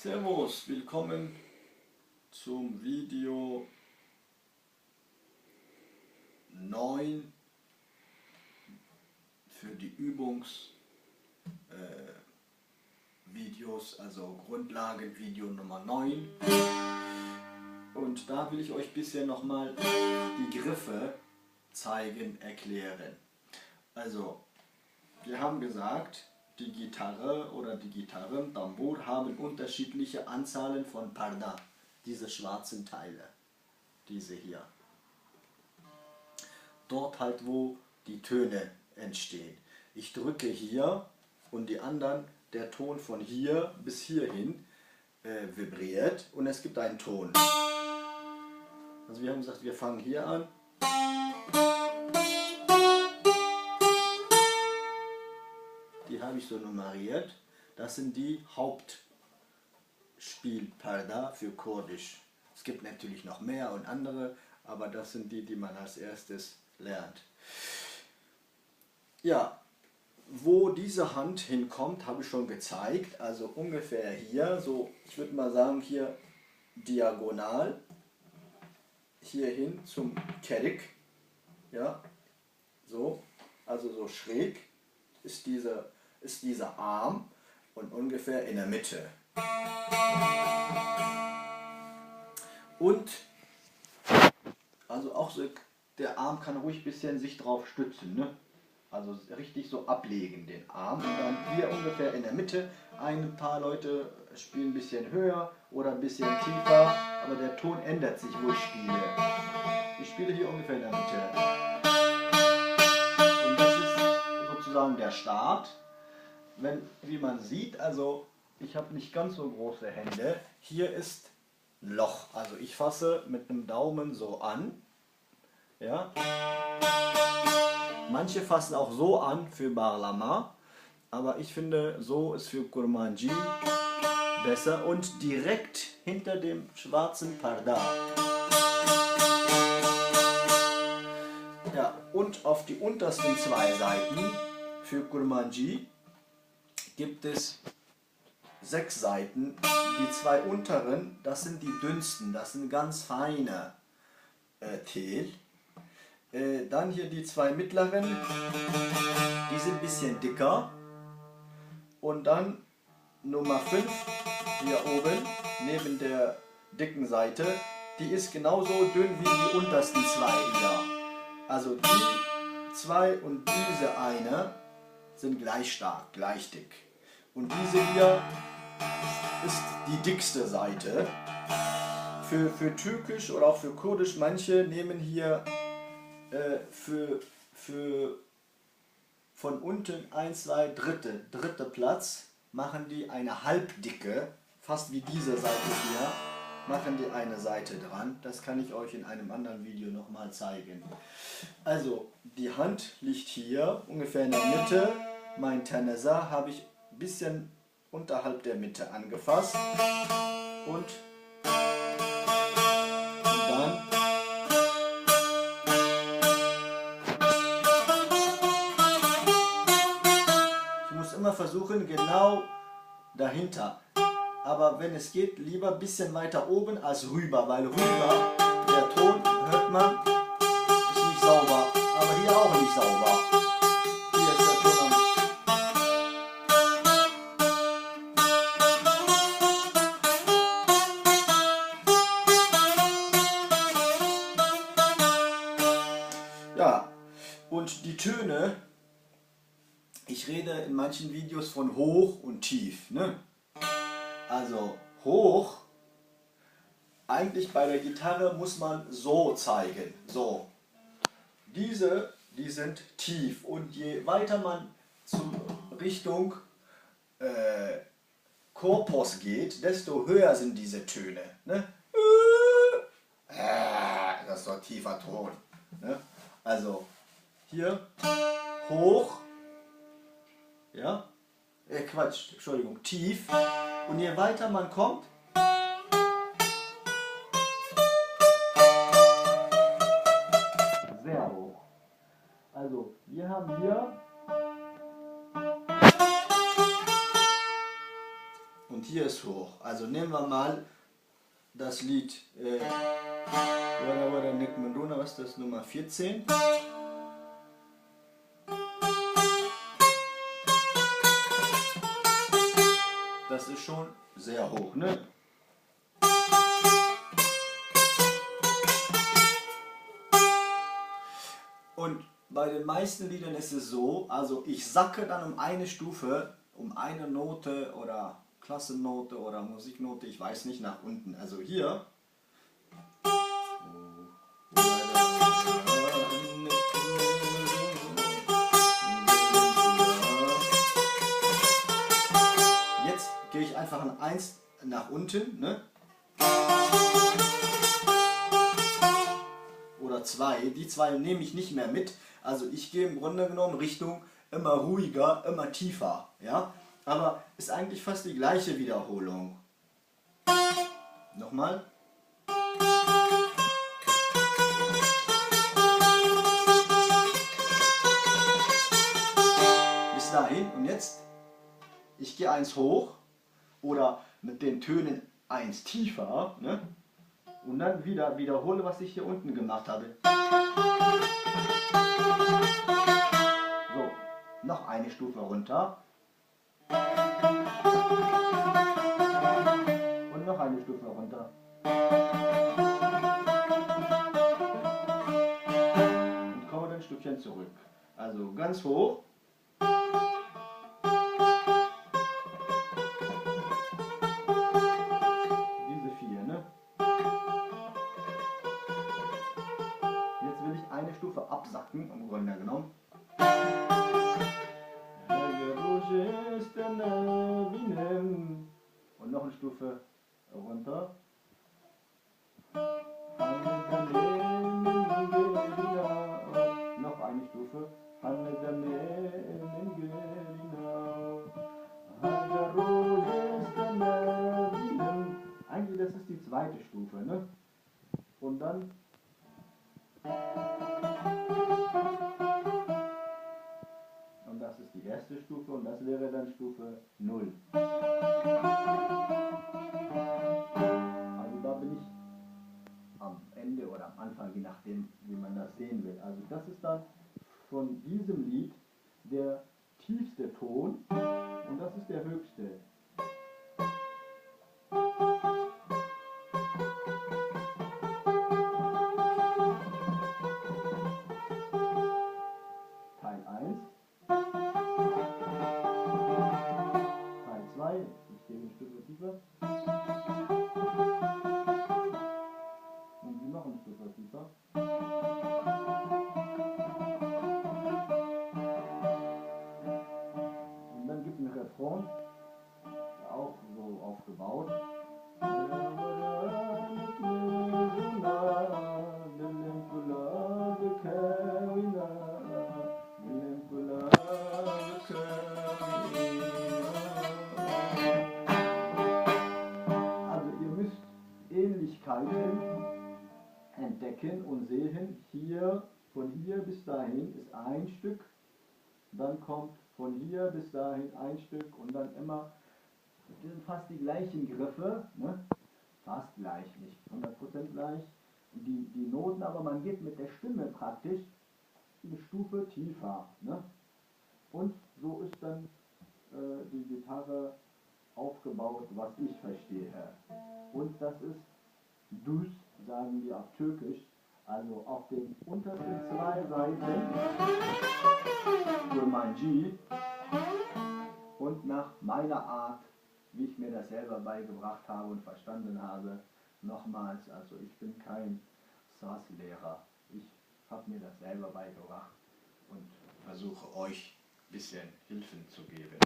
Servus, willkommen zum Video 9 für die Übungsvideos, also Grundlagenvideo Nummer 9. Und da will ich euch ein bisschen nochmal die Griffe zeigen, erklären. Also, wir haben gesagt, die Gitarre oder die Gitarren, Tambur, haben unterschiedliche Anzahlen von Parda, diese schwarzen Teile, diese hier. Dort halt, wo die Töne entstehen. Ich drücke hier und die anderen, der Ton von hier bis hierhin vibriert und es gibt einen Ton. Also wir haben gesagt, wir fangen hier an. Die habe ich so nummeriert. Das sind die Hauptspielparda für Kurdisch. Es gibt natürlich noch mehr und andere, aber das sind die, die man als erstes lernt. Ja, wo diese Hand hinkommt, habe ich schon gezeigt. Also ungefähr hier, so ich würde mal sagen hier diagonal, hierhin zum Kerik. Ja, so, also so schräg ist dieser Arm und ungefähr in der Mitte. Und also auch so, der Arm kann ruhig ein bisschen sich drauf stützen, ne? Also richtig so ablegen den Arm und dann hier ungefähr in der Mitte. Ein paar Leute spielen ein bisschen höher oder ein bisschen tiefer, aber der Ton ändert sich, wo ich spiele. Ich spiele hier ungefähr in der Mitte. Und das ist sozusagen der Start. Wie man sieht, also ich habe nicht ganz so große Hände. Hier ist ein Loch. Also ich fasse mit dem Daumen so an. Ja. Manche fassen auch so an für Bağlama, aber ich finde, so ist für Kurmanji besser und direkt hinter dem schwarzen Parda. Ja, und auf die untersten zwei Seiten für Kurmanji gibt es 6 Saiten. Die 2 unteren, das sind die dünnsten, das sind ganz feine Tel. Dann hier die 2 mittleren, die sind ein bisschen dicker. Und dann Nummer 5, hier oben, neben der dicken Seite, die ist genauso dünn wie die untersten 2 hier. Also die 2 und diese eine sind gleich stark, gleich dick. Und diese hier ist die dickste Seite. Für Türkisch oder auch für Kurdisch, manche nehmen hier von unten 1, 2, dritte Platz, machen die eine halbdicke, fast wie diese Seite hier, machen die eine Seite dran. Das kann ich euch in einem anderen Video nochmal zeigen. Also die Hand liegt hier, ungefähr in der Mitte. Mein Tenesa habe ich ein bisschen unterhalb der Mitte angefasst und dann ich muss immer versuchen, genau dahinter, aber wenn es geht, lieber ein bisschen weiter oben als rüber, weil rüber, der Ton, hört man, ist nicht sauber, aber hier auch nicht sauber. Hier ist der Ton ja, und die Töne, ich rede in manchen Videos von hoch und tief, ne? Also hoch, eigentlich bei der Gitarre muss man so zeigen, so. Die sind tief und je weiter man zur Richtung Korpus geht, desto höher sind diese Töne, ne? Das ist so ein tiefer Ton, ne? Also hier hoch, ja, Quatsch, Entschuldigung, tief. Und je weiter man kommt, sehr hoch. Also wir haben hier und hier ist hoch. Also nehmen wir mal das Lied Wada Wada Nick Madonna, was ist das, Nummer 14. Das ist schon sehr hoch, ne? Und bei den meisten Liedern ist es so, also ich sacke dann um eine Stufe, um eine Note oder Klassennote oder Musiknote, ich weiß nicht, nach unten. Also hier. Jetzt gehe ich einfach ein 1 nach unten, ne? Oder 2. Die 2 nehme ich nicht mehr mit. Also ich gehe im Grunde genommen Richtung immer ruhiger, immer tiefer. Ja? Aber ist eigentlich fast die gleiche Wiederholung. Nochmal. Bis dahin und jetzt, ich gehe 1 hoch oder mit den Tönen 1 tiefer, ne? Und dann wiederhole, was ich hier unten gemacht habe. So, noch eine Stufe runter. Und noch eine Stufe runter. Und komme dann ein Stückchen zurück. Also ganz hoch. Diese 4, ne? Jetzt will ich eine Stufe absacken, im Grunde genommen. Und noch eine Stufe runter. Noch eine Stufe. Eigentlich das ist die zweite Stufe, ne? Und dann und das ist die erste Stufe und das wäre dann Stufe 0. Also da bin ich am Ende oder am Anfang, je nachdem, wie man das sehen will. Also das ist dann von diesem Lied der tiefste Ton und das ist der höchste. Teil 1. Teil 2, ich gehe eine Stufe tiefer. Und noch eine Stufe tiefer. Und dann gibt es einen Refrain, auch so aufgebaut. Ähnlichkeiten entdecken und sehen, hier, von hier bis dahin ist ein Stück, dann kommt von hier bis dahin ein Stück und dann immer, das sind fast die gleichen Griffe, ne? Fast gleich, nicht 100% gleich, die Noten, aber man geht mit der Stimme praktisch eine Stufe tiefer, ne? Und so ist dann die Gitarre aufgebaut, was ich verstehe. Und das ist Düz, sagen wir auf Türkisch, also auf den untersten 2 Seiten Kurmanji und nach meiner Art, wie ich mir das selber beigebracht habe und verstanden habe, nochmals, also ich bin kein Saz-Lehrer, ich habe mir das selber beigebracht und versuche euch ein bisschen Hilfen zu geben.